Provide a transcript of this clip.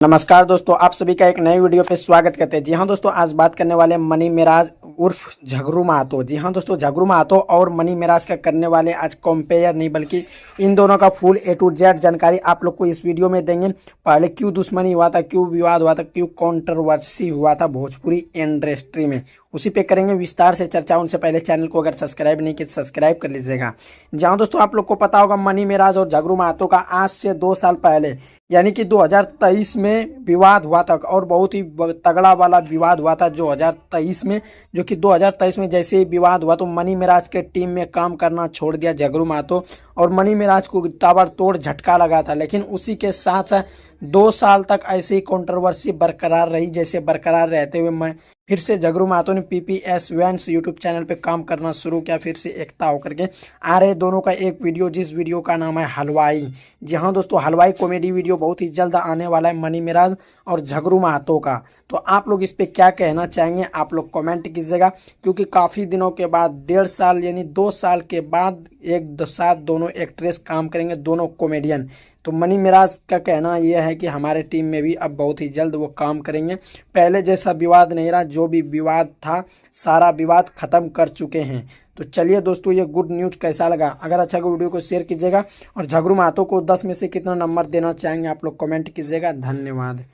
नमस्कार दोस्तों, आप सभी का एक नई वीडियो पे स्वागत करते हैं। जी हाँ दोस्तों, आज बात करने वाले मनी मिराज उर्फ झगरू महतो। जी हाँ दोस्तों, झगरू महतो और मनी मिराज का करने वाले आज कंपेयर नहीं बल्कि इन दोनों का फुल A to Z जानकारी आप लोग को इस वीडियो में देंगे। पहले क्यों दुश्मनी हुआ था, क्यों विवाद हुआ था, क्यों कंट्रोवर्सी हुआ था भोजपुरी इंडस्ट्री में, उसी पे करेंगे विस्तार से चर्चा। उनसे पहले चैनल को अगर सब्सक्राइब नहीं किया तो सब्सक्राइब कर लीजिएगा। जहाँ दोस्तों आप लोग को पता होगा, मनी मिराज और झगरू महतो का आज से 2 साल पहले यानी कि 2023 में विवाद हुआ था और बहुत ही तगड़ा वाला विवाद हुआ था 2023 में, जो कि 2023 में जैसे ही विवाद हुआ तो मनी मिराज के टीम में काम करना छोड़ दिया झगरू महतो और मनी मिराज को ताबड़तोड़ झटका लगा था। लेकिन उसी के साथ साथ 2 साल तक ऐसी ही कंट्रोवर्सी बरकरार रही। जैसे बरकरार रहते हुए मैं फिर से झगरू महतो ने PPS वैंस यूट्यूब चैनल पे काम करना शुरू किया, फिर से एकता होकर के आ रहे दोनों का एक वीडियो, जिस वीडियो का नाम है हलवाई। जी हाँ दोस्तों, हलवाई कॉमेडी वीडियो बहुत ही जल्द आने वाला है मनी मिराज और झगरू महतो का। तो आप लोग इस पे क्या कहना चाहेंगे, आप लोग कमेंट कीजिएगा, क्योंकि काफ़ी दिनों के बाद 1.5 साल यानी 2 साल के बाद एक साथ दोनों एक्ट्रेस काम करेंगे, दोनों कॉमेडियन। तो मनी मिराज का कहना यह है कि हमारे टीम में भी अब बहुत ही जल्द वो काम करेंगे। पहले जैसा विवाद नहीं रहा, जो भी विवाद था सारा विवाद खत्म कर चुके हैं। तो चलिए दोस्तों, ये गुड न्यूज़ कैसा लगा, अगर अच्छा लगा वीडियो को शेयर कीजिएगा और झगरू महतो को 10 में से कितना नंबर देना चाहेंगे आप लोग कमेंट कीजिएगा। धन्यवाद।